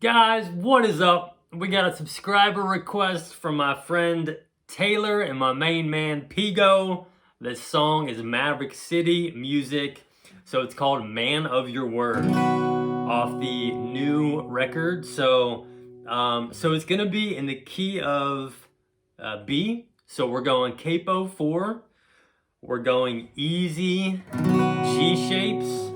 Guys, what is up? We got a subscriber request from my friend Taylor and my main man Pigo. This song is Maverick City music, so it's called Man of Your Word off the new record. So it's gonna be in the key of B. So we're going capo 4. We're going easy G shapes.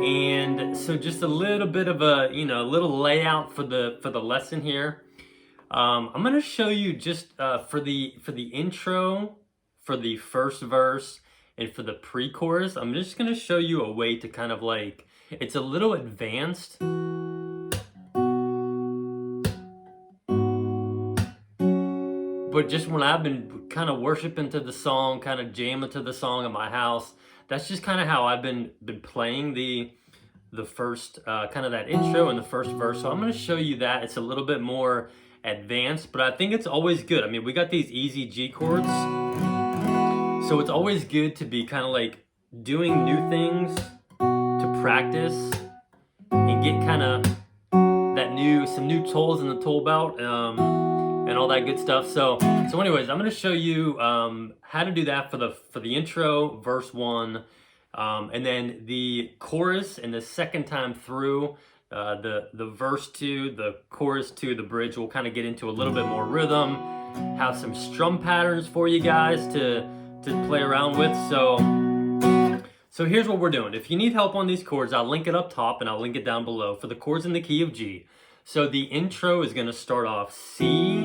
And so just a little bit of a, little layout for the lesson here. I'm gonna show you just for the intro, for the first verse, and for the pre-chorus. I'm just gonna show you a way to kind of like, it's a little advanced. But just when I've been kind of worshiping to the song, kind of jamming to the song in my house, that's just kind of how I've been playing the first kind of that intro and the first verse. So I'm going to show you that. It's a little bit more advanced, but I think it's always good. I mean, we got these easy G chords, so it's always good to be kind of like doing new things to practice and get kind of some new tools in the tool belt and all that good stuff. So anyways, I'm going to show you how to do that for the intro, verse 1. And then the chorus, and the second time through, the verse 2, the chorus 2, the bridge, we'll kind of get into a little bit more rhythm, have some strum patterns for you guys to play around with. So here's what we're doing. If you need help on these chords, I'll link it up top and I'll link it down below for the chords in the key of G. So the intro is going to start off C,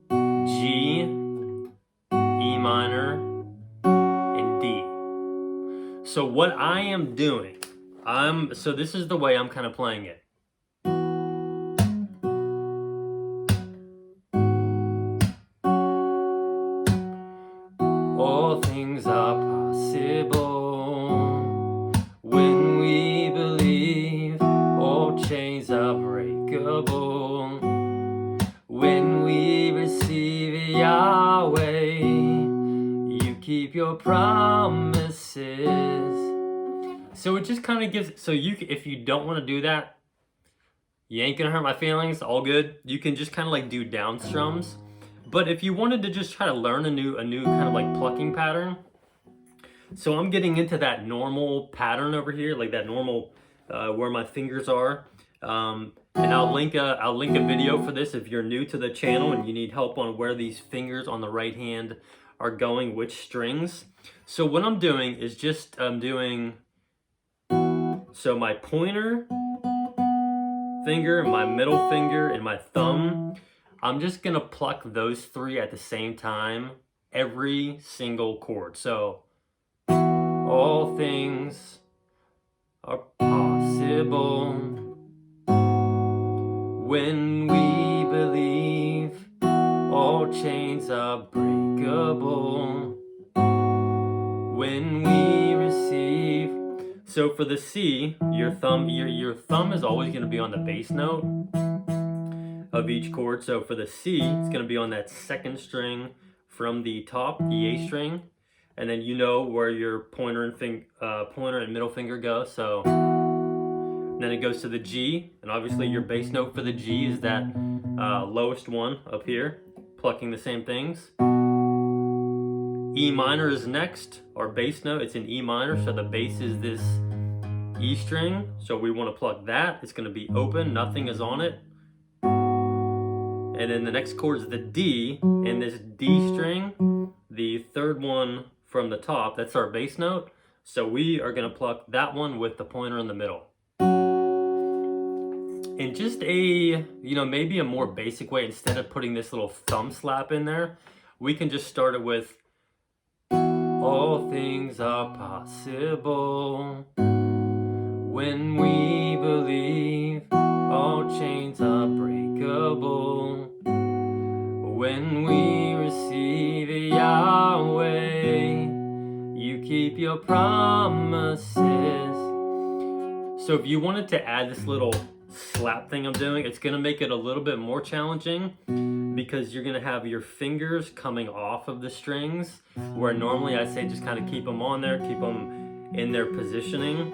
G, E minor, and D. So what I am doing, so this is the way I'm kind of playing it. All things are possible when we believe. All chains are breakable when we receive Yahweh. You keep your promises. So it just kind of gives, so if you don't want to do that, you ain't gonna hurt my feelings, all good. You can just kind of like do down strums. But if you wanted to just try to learn a new kind of like plucking pattern, so I'm getting into that normal pattern over here, like that normal where my fingers are. And I'll link a video for this if you're new to the channel and you need help on where these fingers on the right hand are going, which strings. So what I'm doing is just so my pointer finger, my middle finger, and my thumb, I'm just gonna pluck those 3 at the same time, every single chord. So all things are possible when we believe. All chains are breakable when we receive. So for the C, your thumb is always going to be on the bass note of each chord. So for the C, it's going to be on that second string from the top, the A string, and then you know where your pointer and middle finger go. So then it goes to the G, and obviously your bass note for the G is that lowest one up here, plucking the same things. E minor is next, our bass note, it's in E minor, so the bass is this E string, so we want to pluck that. It's going to be open, nothing is on it. And then the next chord is the D, and this D string, the third one from the top, that's our bass note, so we are going to pluck that one with the pointer in the middle. And just maybe a more basic way, instead of putting this little thumb slap in there, we can just start it with all things are possible when we believe. All chains are breakable when we receive Yahweh. You keep your promises. So if you wanted to add this little slap thing I'm doing, it's going to make it a little bit more challenging because you're going to have your fingers coming off of the strings, where normally I say just kind of keep them on there, keep them in their positioning.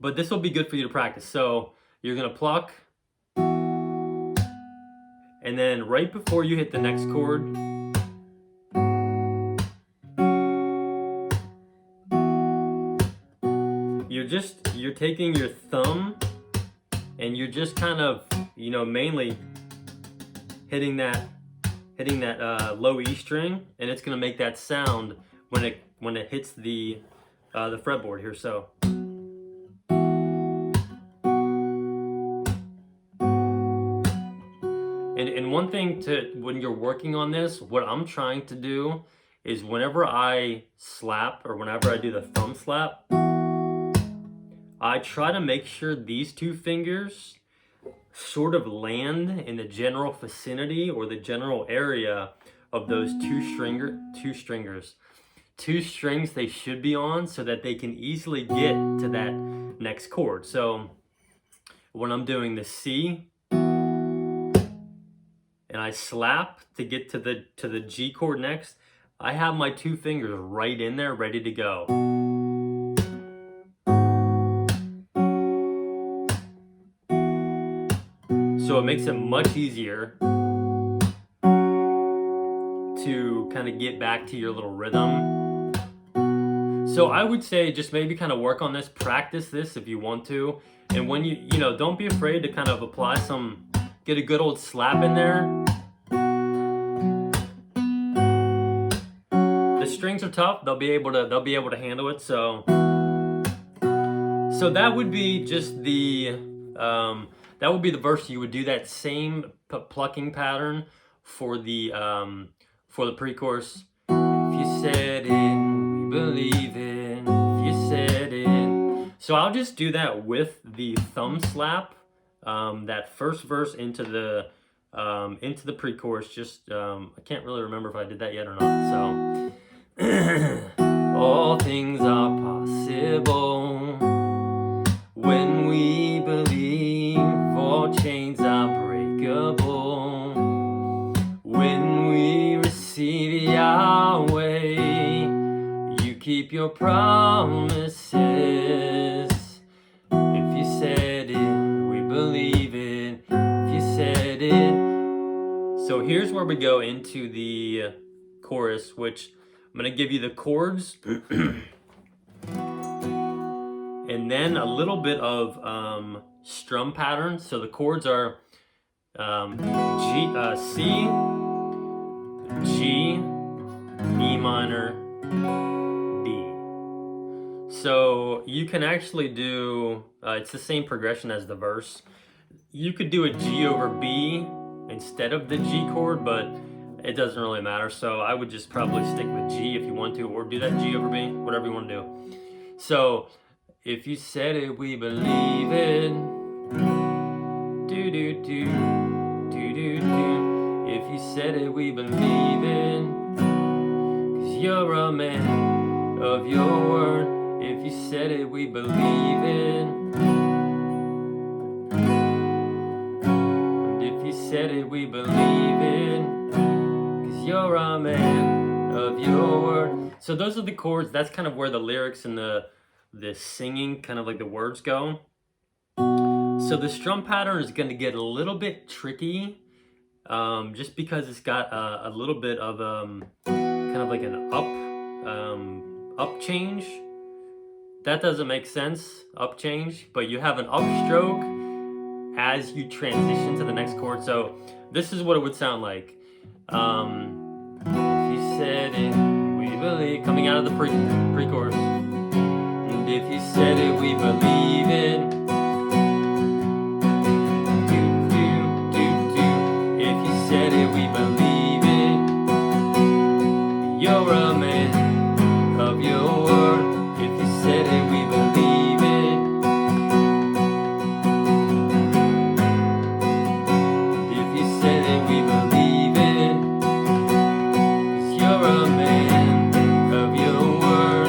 but this will be good for you to practice. So you're gonna pluck, and then right before you hit the next chord, you're taking your thumb and you're just kind of, you know, mainly hitting that low E string, and it's gonna make that sound when it hits the fretboard here. So. And one thing when you're working on this, what I'm trying to do is whenever I slap or whenever I do the thumb slap, I try to make sure these two fingers sort of land in the general vicinity or the general area of those two strings they should be on, so that they can easily get to that next chord. So when I'm doing the C and I slap to get to the G chord next, I have my two fingers right in there ready to go. So it makes it much easier to kind of get back to your little rhythm. So I would say just maybe kind of work on this, practice this if you want to. And when you know, don't be afraid to kind of apply get a good old slap in there. The strings are tough, they'll be able to handle it. So that would be just that would be the verse. You would do that same plucking pattern for the pre-chorus. If you said it, we believe it. If you said it. So I'll just do that with the thumb slap, that first verse into the pre-chorus. Just I can't really remember if I did that yet or not. So all things are possible when we believe. All chains are breakable when we receive Yahweh. You keep your promises. If you said it, we believe it. If you said it. So here's where we go into the chorus, which I'm going to give you the chords and then a little bit of strum pattern. So the chords are C, G, E minor, D. So you can actually do, it's the same progression as the verse. You could do a G over B instead of the G chord, but it doesn't really matter. So I would just probably stick with G if you want to, or do that G over B, whatever you want to do. So if you said it, we believe it. Do do do do do do. If you said it, we believe it. 'Cause you're a man of your word. If you said it, we believe it. And if you said it, we believe it. 'Cause you're a man of your word. So those are the chords. That's kind of where the lyrics and the singing, kind of like the words go. So the strum pattern is going to get a little bit tricky, just because it's got a little bit of kind of like an up change. That doesn't make sense, up change, but you have an upstroke as you transition to the next chord. So this is what it would sound like. If you said it, we believe, coming out of the pre-chorus. And if you said it, we believe it. If you said it, we believe it. You're a man of your word. If you said it, we believe it. If you said it, we believe it. 'Cause you're a man of your word.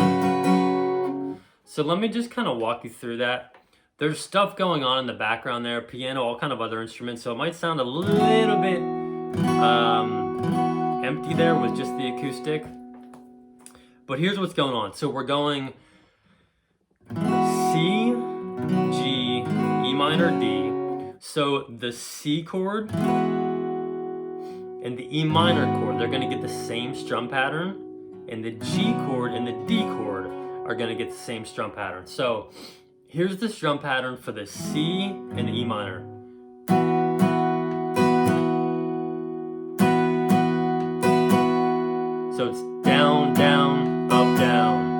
So let me just kind of walk you through that. There's stuff going on in the background there, piano, all kind of other instruments, so it might sound a little bit empty there with just the acoustic. But here's what's going on. So we're going C, minor, D. So the C chord and the E minor chord, they're gonna get the same strum pattern, and the G chord and the D chord are gonna get the same strum pattern. So here's the strum pattern for the C and the E minor. So it's down, down, up, down.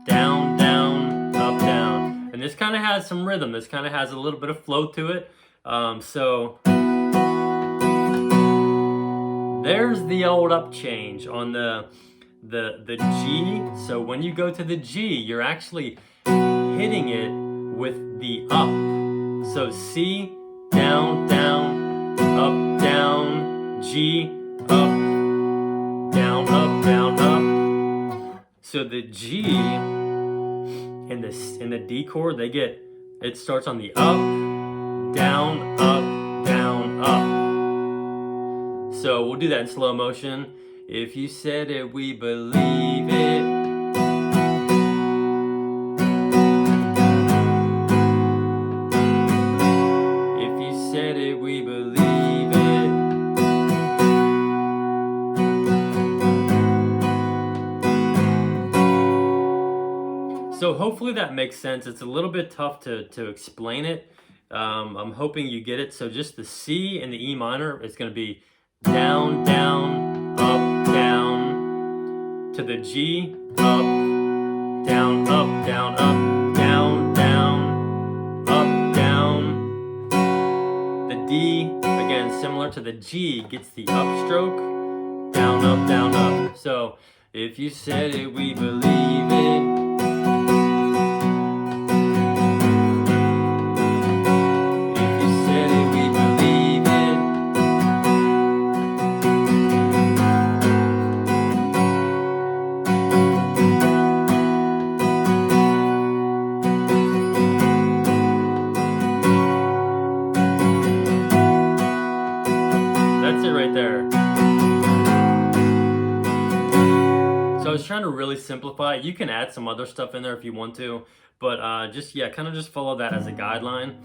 Down, down, up, down. And this kind of has some rhythm. This kind of has a little bit of flow to it. So there's the old up change on the G. So when you go to the G, you're actually hitting it with the up. So C, down, down, up, down, G, up, down, up, down, up. So the G and the D chord, it starts on the up, down, up, down, up. So we'll do that in slow motion. If you said it, we believe it. If you said it, we believe it. So hopefully that makes sense. It's a little bit tough to explain it. I'm hoping you get it. So just the C and the E minor, it's going to be down, down, up, down. To the G, up, down, up, down, up, down, down, up, down. The D, again, similar to the G, gets the upstroke, down, up, down, up. So if you said it, we believe it. I was trying to really simplify it. You can add some other stuff in there if you want to, but kind of just follow that as a guideline.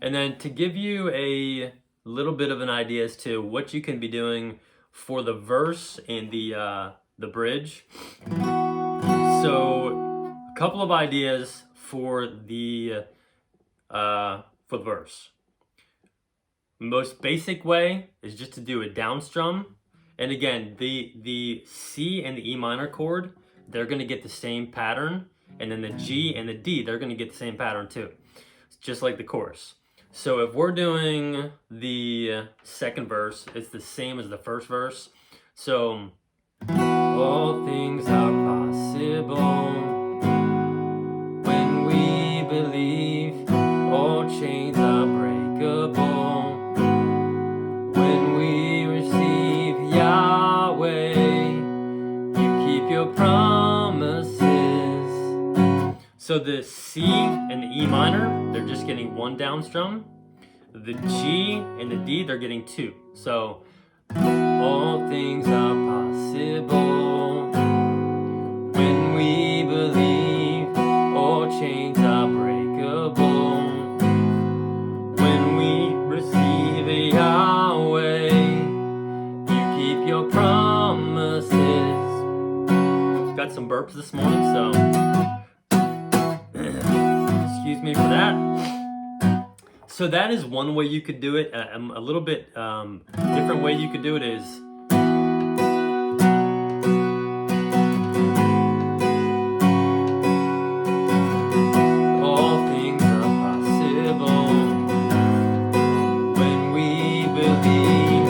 And then to give you a little bit of an idea as to what you can be doing for the verse and the bridge. So a couple of ideas for the verse. Most basic way is just to do a down strum. And again, the C and the E minor chord, they're going to get the same pattern. And then the G and the D, they're going to get the same pattern too. It's just like the chorus. So if we're doing the second verse, it's the same as the first verse. So, all things are possible when we believe. All chains are breakable when we receive Yahweh. You keep your promises. So the C and the E minor, they're just getting one down strum. The G and the D, they're getting two. So all things are possible when we believe. All chains are breakable when we receive Yahweh. You keep your promises. Got some burps this morning, so excuse me for that. So that is one way you could do it. A little bit different way you could do it is all things are possible when we believe.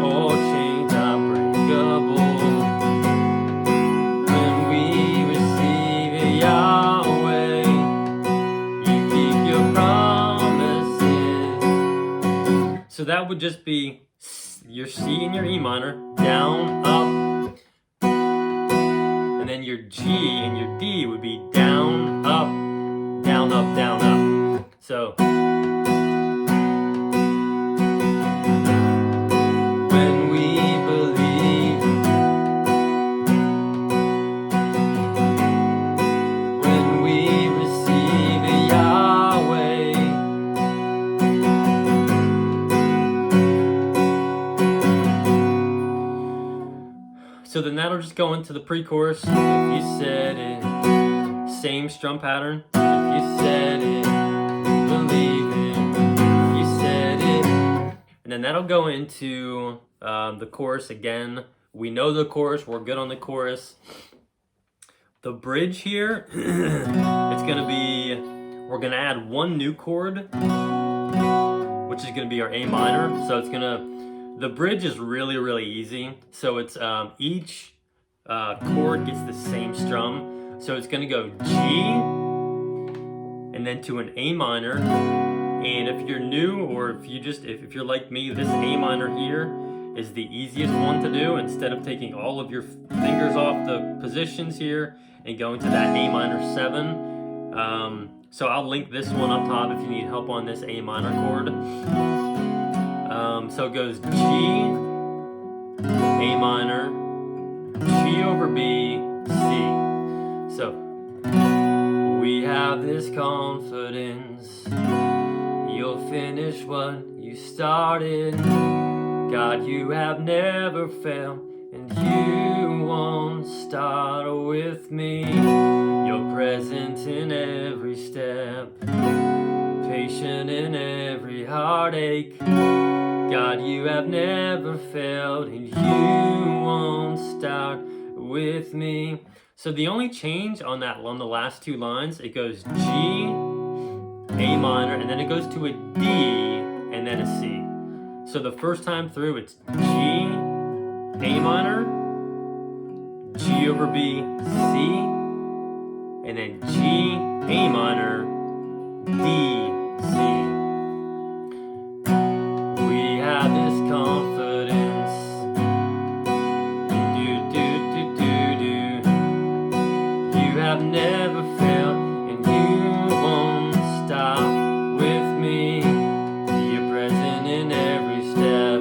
All chains are breakable when we receive Yahweh. You keep your promises. So that would just be your C and your E minor, down, up, and then your G and your D would be down, up, down, up, down, up. So when we believe, when we receive Yahweh, So then that'll just go into the pre-chorus. If you said it, same strum pattern. If you said it, believe it. If you said it, and then that'll go into the chorus again. We know the chorus. We're good on the chorus. The bridge here, it's gonna be, we're gonna add one new chord, which is gonna be our A minor. So it's gonna, the bridge is really, really easy. So it's each chord gets the same strum. So it's gonna go G, and then to an A minor. And if you're new, or if you're like me, this A minor here is the easiest one to do, instead of taking all of your fingers off the positions here and going to that A minor 7. So I'll link this one up top if you need help on this A minor chord. So it goes G, A minor, G over B, C. So we have this confidence, you'll finish what you started. God, you have never failed, and you won't start with me. You're present in every step, patient in every heartache. God, you have never failed, and you won't start with me. So the only change on the last two lines, it goes G, A minor, and then it goes to a D, and then a C. So the first time through, it's G, A minor, G over B, C, and then G, A minor, D, C. We have this confidence, do, do, do, do, do. You have never failed, and you won't stop with me. You're present in every step,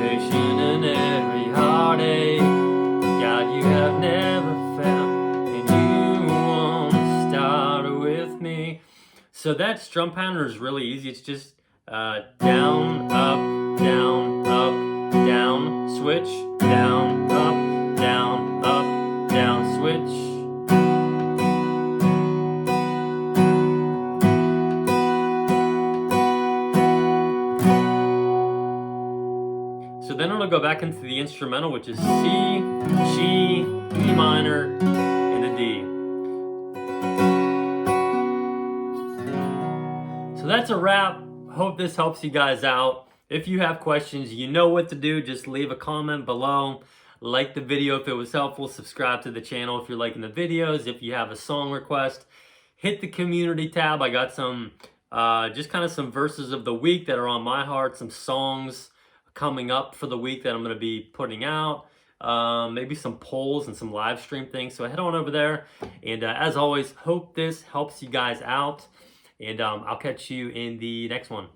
patient in every heartache. God, you have never failed, and you won't start with me. So that strum pattern is really easy. It's just down, up, down, switch, down, up, down, switch. So then it'll go back into the instrumental, which is C, G, E minor, and a D. So that's a wrap. Hope this helps you guys out. If you have questions, you know what to do. Just leave a comment below. Like the video if it was helpful. Subscribe to the channel if you're liking the videos. If you have a song request, hit the community tab. I got some, just kind of some verses of the week that are on my heart. Some songs coming up for the week that I'm going to be putting out. Maybe some polls and some live stream things. So head on over there. And as always, hope this helps you guys out. And I'll catch you in the next one.